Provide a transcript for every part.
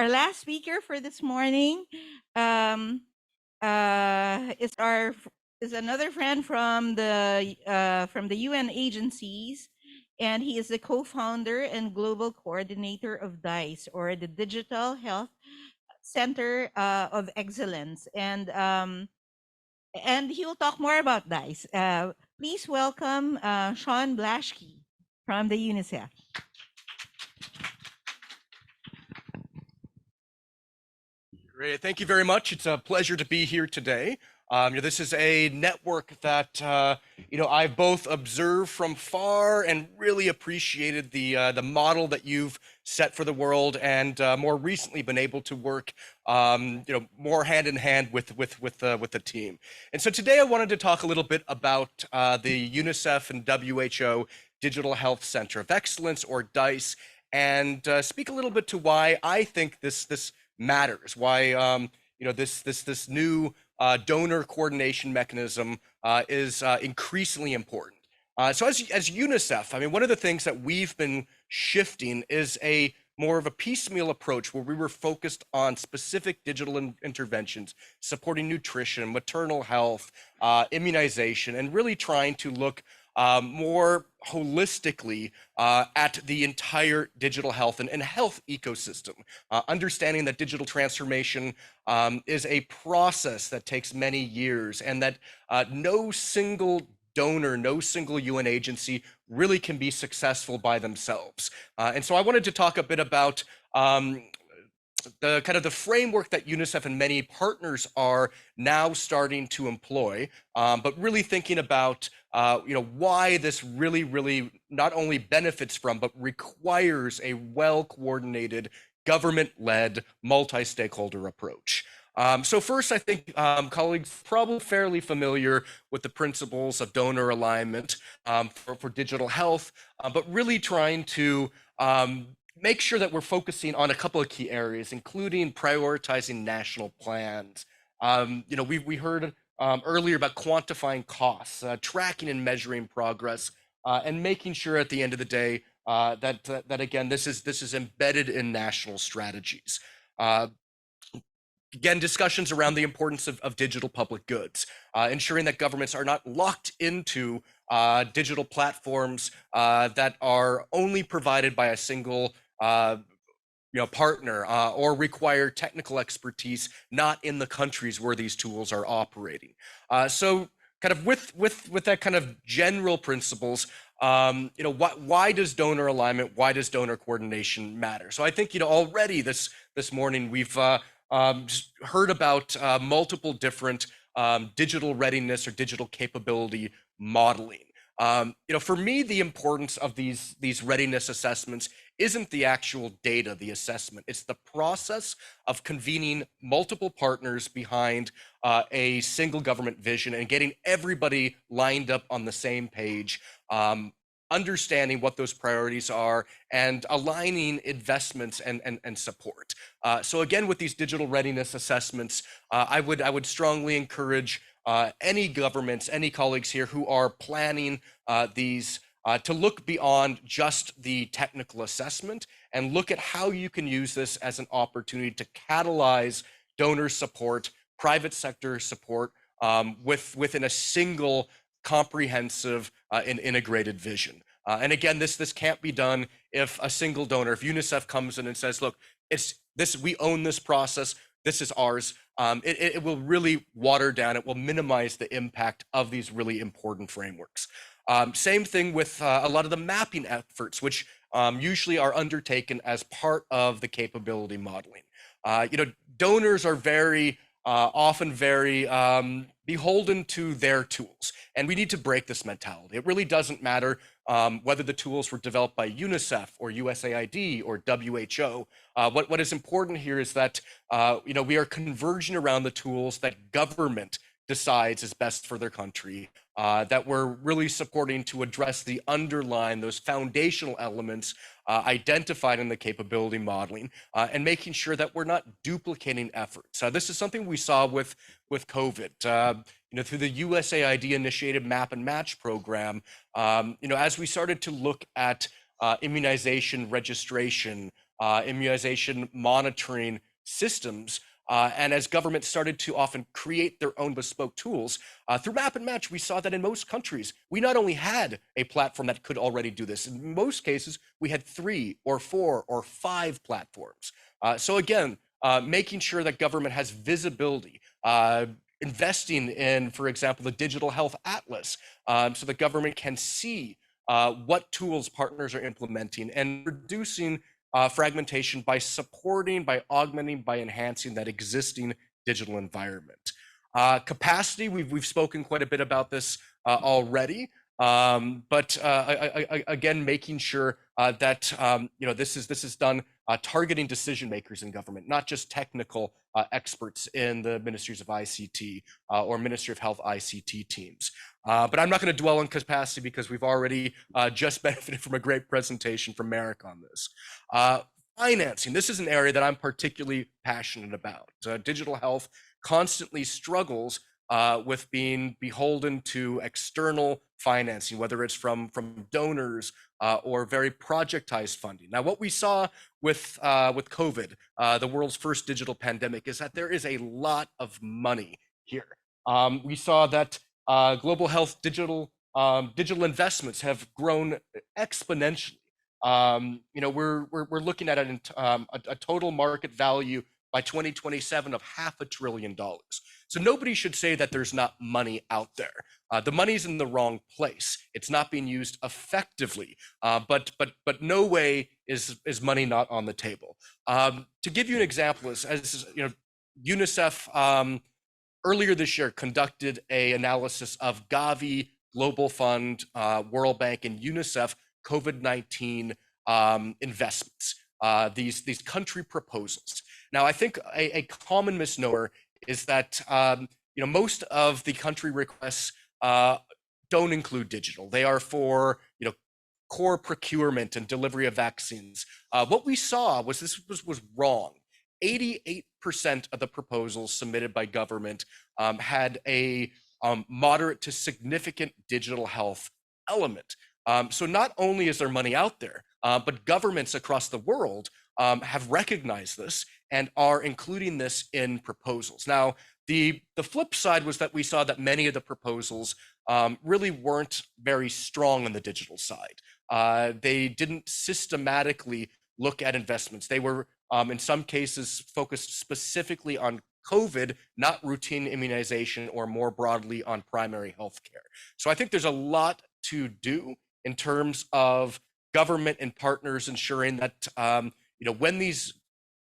Our last speaker for this morning um, is is another friend from the UN agencies, and he is the co-founder and global coordinator of DICE, or the Digital Health Center of Excellence, and he will talk more about DICE. Please welcome Sean Blaschke from the UNICEF. Great. Thank you very much. It's a pleasure to be here today. This is a network that I've both observed from far and really appreciated the model that you've set for the world, and more recently been able to work more hand in hand with the team. And so today I wanted to talk a little bit about the UNICEF and WHO Digital Health Center of Excellence, or DICE, and speak a little bit to why I think this matters, why this new donor coordination mechanism is increasingly important. So as UNICEF, I mean, one of the things that we've been shifting is a more of a piecemeal approach, where we were focused on specific digital interventions, supporting nutrition, maternal health, immunization, and really trying to look more holistically at the entire digital health and health ecosystem, understanding that digital transformation is a process that takes many years, and that no single donor, no single UN agency really can be successful by themselves. And so I wanted to talk a bit about the kind of the framework that UNICEF and many partners are now starting to employ, but really thinking about why this really not only benefits from, but requires a well-coordinated, government-led, multi-stakeholder approach. So first, I think colleagues probably fairly familiar with the principles of donor alignment for digital health, but really trying to make sure that we're focusing on a couple of key areas, including prioritizing national plans. We heard earlier about quantifying costs, tracking and measuring progress, and making sure at the end of the day that again, this is embedded in national strategies. Again, discussions around the importance of digital public goods, ensuring that governments are not locked into digital platforms that are only provided by a single partner, or require technical expertise not in the countries where these tools are operating. So kind of with that kind of general principles, why does donor alignment, why does donor coordination matter? So I think already this morning we've heard about multiple different digital readiness or digital capability modeling. For me, the importance of these readiness assessments isn't the actual data, the assessment. It's the process of convening multiple partners behind a single government vision and getting everybody lined up on the same page, understanding what those priorities are, and aligning investments and support. So again, with these digital readiness assessments, I would strongly encourage any governments, any colleagues here who are planning these to look beyond just the technical assessment and look at how you can use this as an opportunity to catalyze donor support, private sector support within a single comprehensive and integrated vision. And again, this can't be done if a single donor, if UNICEF comes in and says, look, we own this process, this is ours. It will really water down, it will minimize the impact of these really important frameworks. Same thing with a lot of the mapping efforts, which usually are undertaken as part of the capability modeling. Donors are often very beholden to their tools, and we need to break this mentality. It really doesn't matter whether the tools were developed by UNICEF or USAID or WHO. What is important here is that we are converging around the tools that government decides is best for their country, that we're really supporting to address the those foundational elements identified in the capability modeling, and making sure that we're not duplicating efforts. This is something we saw with COVID. Through the USAID initiated Map and Match program, as we started to look at immunization registration, immunization monitoring systems. And as governments started to often create their own bespoke tools, through Map and Match, we saw that in most countries, we not only had a platform that could already do this, in most cases, we had 3 or 4 or 5 platforms. So again, making sure that government has visibility, investing in, for example, the Digital Health Atlas, so the government can see what tools partners are implementing, and reducing fragmentation by supporting, by augmenting, by enhancing that existing digital environment. Capacity, we've spoken quite a bit about this already, but again, making sure that this is done targeting decision makers in government, not just technical experts in the ministries of ICT or Ministry of Health ICT teams. But I'm not going to dwell on capacity because we've already just benefited from a great presentation from Merrick on this. Financing, this is an area that I'm particularly passionate about. Digital health constantly struggles with being beholden to external financing, whether it's from donors or very projectized funding. Now, what we saw with COVID, the world's first digital pandemic, is that there is a lot of money here. We saw that global health digital investments have grown exponentially. We're looking at a total market value by 2027 of $500 billion. So nobody should say that there's not money out there. The money's in the wrong place. It's not being used effectively. But no way is money not on the table. To give you an example, as you know, UNICEF earlier this year conducted an analysis of Gavi, Global Fund, World Bank, and UNICEF COVID-19 investments, these country proposals. Now, I think a common misnomer is that most of the country requests don't include digital. They are for core procurement and delivery of vaccines. What we saw was this was wrong. 88% of the proposals submitted by government had a moderate to significant digital health element. So not only is there money out there, but governments across the world have recognized this and are including this in proposals. Now, the flip side was that we saw that many of the proposals really weren't very strong on the digital side. They didn't systematically look at investments. They were, in some cases, focused specifically on COVID, not routine immunization or more broadly on primary health care. So I think there's a lot to do in terms of government and partners ensuring that when these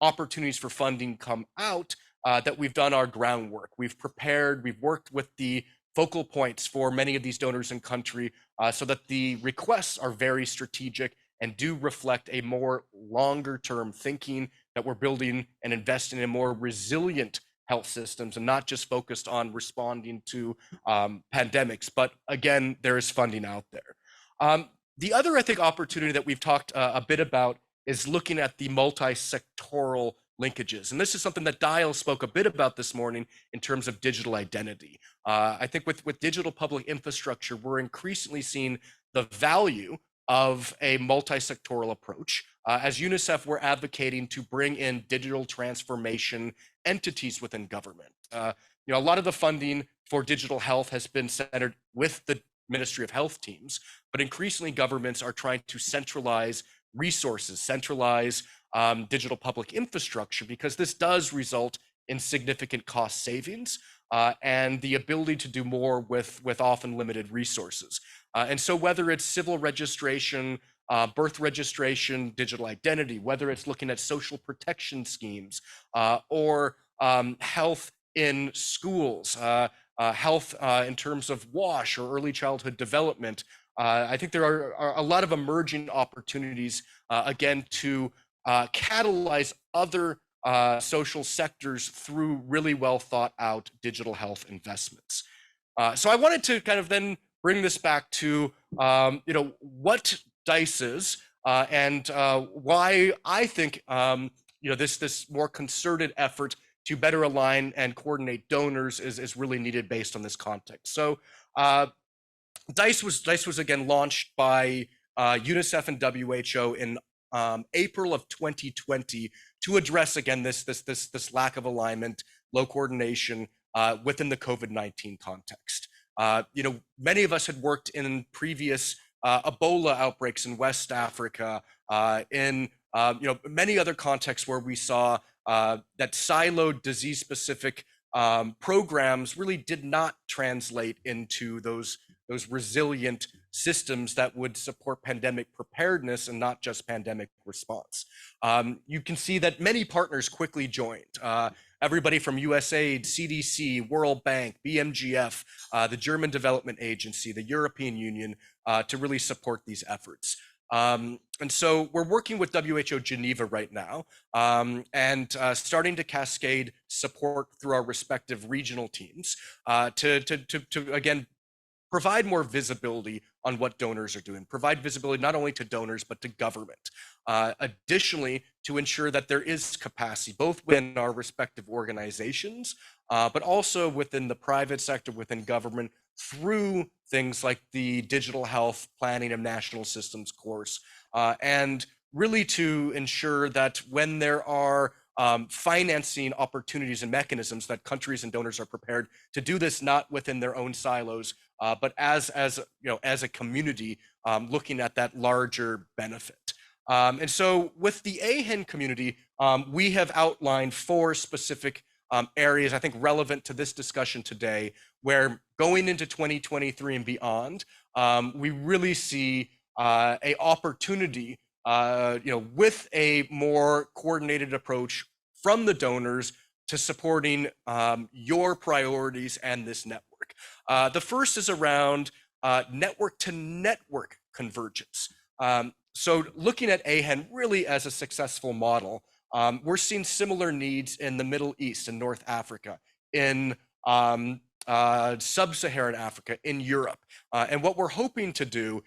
opportunities for funding come out, that we've done our groundwork. We've prepared, we've worked with the focal points for many of these donors in country so that the requests are very strategic and do reflect a more longer term thinking, that we're building and investing in more resilient health systems and not just focused on responding to pandemics. But again, there is funding out there. The other, I think, opportunity that we've talked a bit about is looking at the multi-sectoral linkages. And this is something that Dial spoke a bit about this morning in terms of digital identity. I think with digital public infrastructure, we're increasingly seeing the value of a multi-sectoral approach. As UNICEF, we're advocating to bring in digital transformation entities within government. A lot of the funding for digital health has been centered with the Ministry of Health teams, but increasingly governments are trying to centralize resources, centralize digital public infrastructure, because this does result in significant cost savings and the ability to do more with often limited resources. And so whether it's civil registration, birth registration, digital identity, whether it's looking at social protection schemes or health in schools, health in terms of WASH or early childhood development, I think there are a lot of emerging opportunities, again, to catalyze other social sectors through really well thought out digital health investments. So I wanted to kind of then bring this back to what DICE is and why I think this more concerted effort to better align and coordinate donors is really needed based on this context. So DICE was again launched by UNICEF and WHO in April of 2020 to address again this lack of alignment, low coordination within the COVID-19 context. Many of us had worked in previous Ebola outbreaks in West Africa, in many other contexts where we saw that siloed disease-specific programs really did not translate into those resilient systems that would support pandemic preparedness and not just pandemic response. You can see that many partners quickly joined. Everybody from USAID, CDC, World Bank, BMGF, the German Development Agency, the European Union, to really support these efforts. And so we're working with WHO Geneva right now, and starting to cascade support through our respective regional teams to again provide more visibility on what donors are doing, provide visibility not only to donors, but to government. Additionally, to ensure that there is capacity, both within our respective organizations, but also within the private sector, within government, through things like the Digital Health Planning of National Systems course, and really to ensure that when there are financing opportunities and mechanisms, that countries and donors are prepared to do this not within their own silos, but as a community, looking at that larger benefit. And so with the AHEN community, we have outlined 4 specific areas I think relevant to this discussion today, where going into 2023 and beyond, we really see a opportunity, with a more coordinated approach from the donors to supporting your priorities and this network. The first is around network to network convergence. So looking at AHEN really as a successful model, we're seeing similar needs in the Middle East and North Africa, in sub-Saharan Africa, in Europe. And what we're hoping to do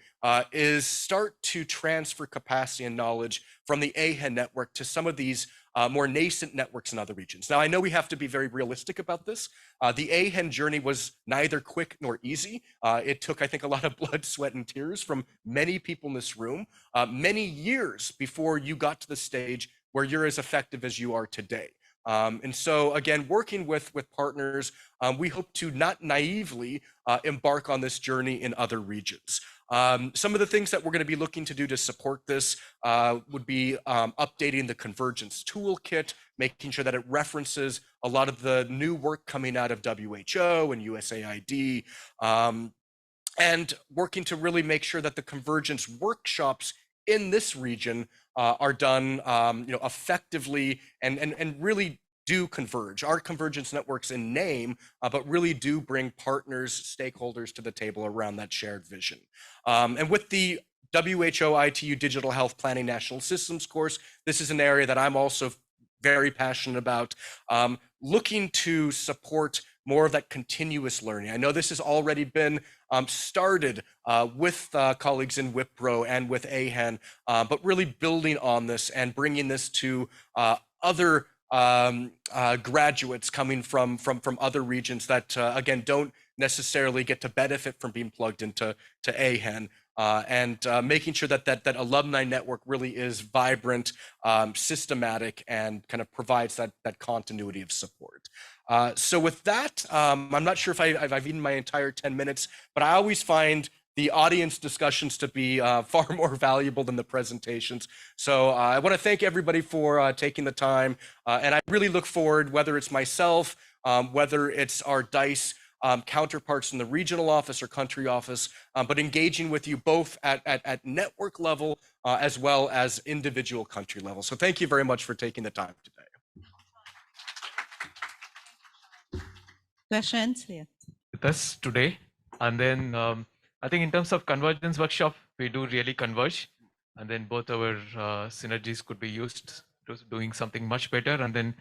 is start to transfer capacity and knowledge from the AHEN network to some of these more nascent networks in other regions. Now, I know we have to be very realistic about this. The AHEN journey was neither quick nor easy. It took, I think, a lot of blood, sweat, and tears from many people in this room, many years before you got to the stage where you're as effective as you are today. And so again, working with partners, we hope to not naively embark on this journey in other regions. Some of the things that we're going to be looking to do to support this would be updating the convergence toolkit, making sure that it references a lot of the new work coming out of WHO and USAID, and working to really make sure that the convergence workshops in this region are done effectively and really do converge. Our convergence networks in name, but really do bring partners, stakeholders to the table around that shared vision. And with the WHO ITU Digital Health Planning National Systems course, this is an area that I'm also very passionate about, looking to support more of that continuous learning. I know this has already been started with colleagues in Wipro and with AHEN, but really building on this and bringing this to other graduates coming from other regions that, again, don't necessarily get to benefit from being plugged into AHEN. And making sure that alumni network really is vibrant, systematic, and kind of provides that continuity of support. So with that, I'm not sure if I've eaten my entire 10 minutes, but I always find the audience discussions to be far more valuable than the presentations. So I want to thank everybody for taking the time. And I really look forward, whether it's myself, whether it's our DICE counterparts in the regional office or country office, but engaging with you both at network level as well as individual country level. So thank you very much for taking the time today. Questions? Yeah. With us today. And then I think in terms of convergence workshop, we do really converge. And then both our synergies could be used to doing something much better. And then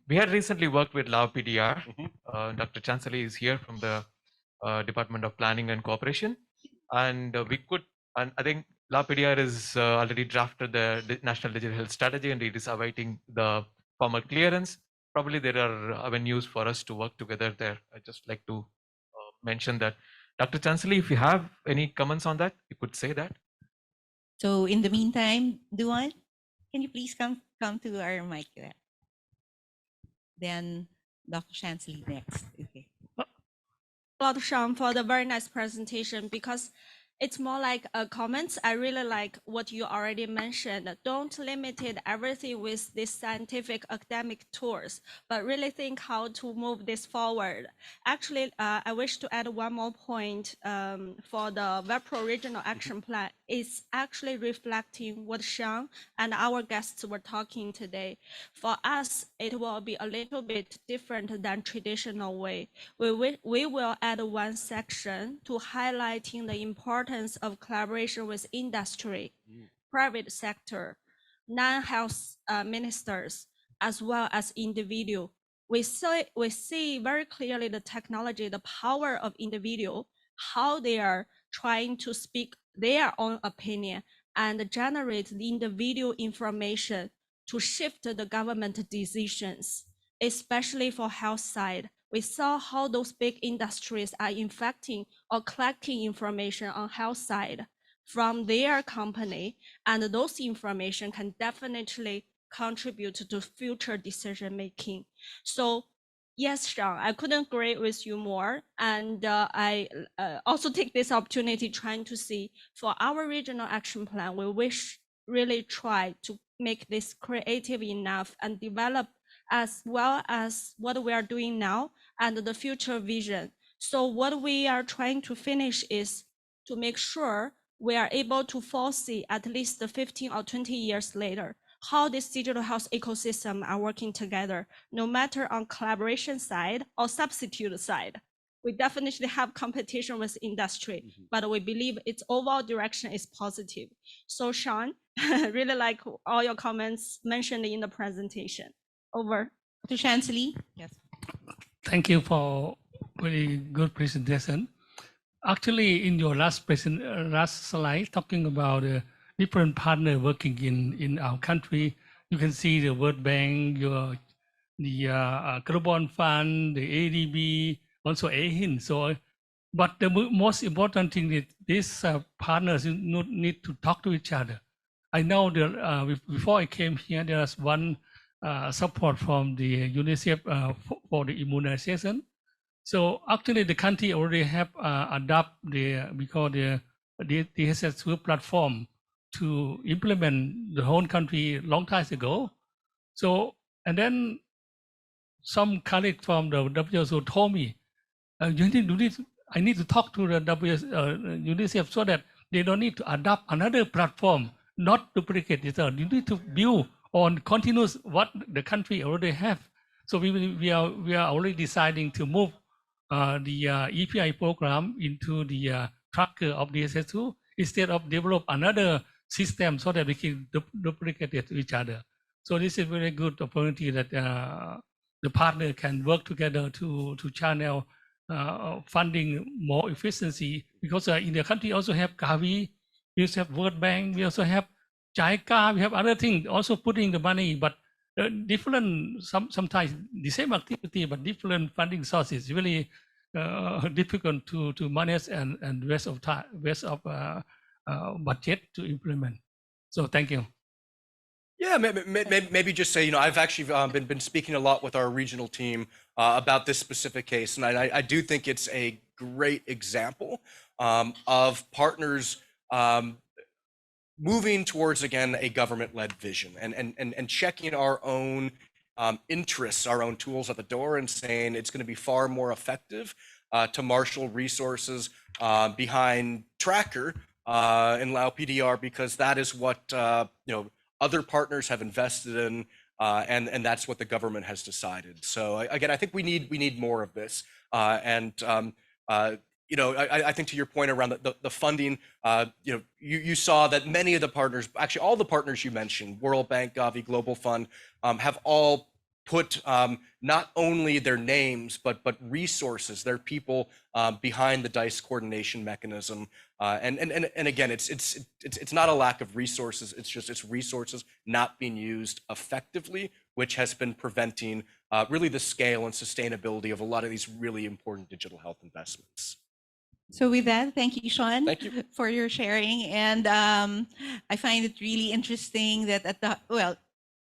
we had recently worked with Lao PDR. Dr. Chancellor is here from the Department of Planning and Cooperation. And and I think Lao PDR is already drafted the National Digital Health Strategy, and it is awaiting the formal clearance. Probably there are avenues for us to work together there. I'd just like to mention that. Dr. Chancellor, if you have any comments on that, you could say that. So in the meantime, Duan, can you please come to our mic there? Then Dr. Shansley next. Okay. Lot, Sean, for the very nice presentation because it's more like a comment. I really like what you already mentioned. Don't limit it everything with these scientific academic tools, but really think how to move this forward. Actually, I wish to add one more point for the VEPRO Regional Action Plan. It's actually reflecting what Sean and our guests were talking today. For us, it will be a little bit different than traditional way. We will add one section to highlighting the importance of collaboration with industry, private sector, non-health ministers, as well as individual. We see very clearly the technology, the power of individual, how they are trying to speak their own opinion and generate the individual information to shift the government decisions, especially for health side. We saw how those big industries are infecting or collecting information on health side from their company, and those information can definitely contribute to future decision making. So yes, Sean, I couldn't agree with you more. And I also take this opportunity trying to see for our regional action plan, we wish really try to make this creative enough and develop as well as what we are doing now and the future vision. So what we are trying to finish is to make sure we are able to foresee at least 15 or 20 years later how this digital health ecosystem are working together, no matter on collaboration side or substitute side. We definitely have competition with industry, but we believe its overall direction is positive. So Sean, really like all your comments mentioned in the presentation. Over. Dr. Shansley? Yes. Thank you for very good presentation. Actually, in your last slide, talking about different partner working in our country, you can see the World Bank, the Carbon Fund, the ADB, also AHIN. So, but the most important thing is these partners need to talk to each other. I know that before I came here, there was one support from the UNICEF for the immunization. So actually, the country already have adopted the DSS platform to implement the whole country long time ago. So and then some colleague from the WHO told me, you need to do this. I need to talk to the UNICEF so that they don't need to adopt another platform, not duplicate it. You need to build on continuous what the country already have. So we are already deciding to move the EPI program into the tracker of DSS2 instead of develop another system so that we can duplicate it to each other. So this is a very good opportunity that the partner can work together to channel funding more efficiency, because in the country also have Gavi, we also have World Bank, we also have JICA, we have other things also putting the money, but different, sometimes the same activity, but different funding sources, really difficult to manage and waste of time, waste of budget to implement. So thank you. Yeah, maybe just say, I've actually been speaking a lot with our regional team about this specific case, and I do think it's a great example of partners moving towards, again, a government-led vision and checking our own interests, our own tools at the door, and saying it's going to be far more effective to marshal resources behind Tracker and Lao PDR, because that is what other partners have invested in, and that's what the government has decided. So again, I think we need more of this, and I think to your point around the funding, you saw that many of the partners, actually all the partners you mentioned, World Bank, Gavi, Global Fund, have all put not only their names but resources, their people behind the DICE coordination mechanism. And again, it's not a lack of resources. It's resources not being used effectively, which has been preventing really the scale and sustainability of a lot of these really important digital health investments. So with that, thank you, Sean, Thank you. for your sharing. And I find it really interesting that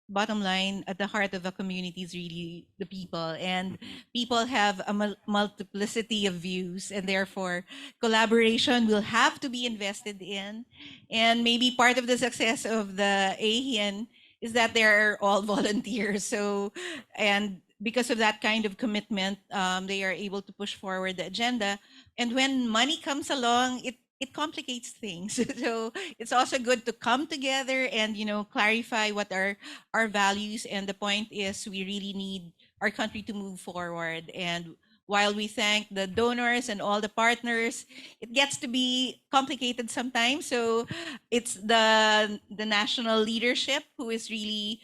bottom line, at the heart of a community is really the people, and people have a multiplicity of views, and therefore collaboration will have to be invested in. And maybe part of the success of the AHIN is that they're all volunteers. So, and because of that kind of commitment, they are able to push forward the agenda. And when money comes along, it complicates things. So it's also good to come together and clarify what our values. And the point is, we really need our country to move forward. And while we thank the donors and all the partners, it gets to be complicated sometimes. So it's the national leadership who is really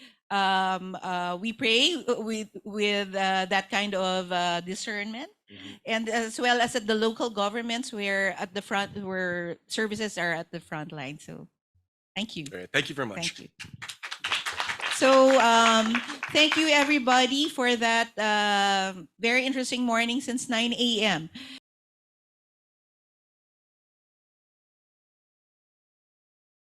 we pray with that kind of discernment, and as well as at the local governments, where at the front, where services are at the front line. So thank you. Great. Thank you very much. Thank you. So thank you everybody for that very interesting morning since 9 a.m.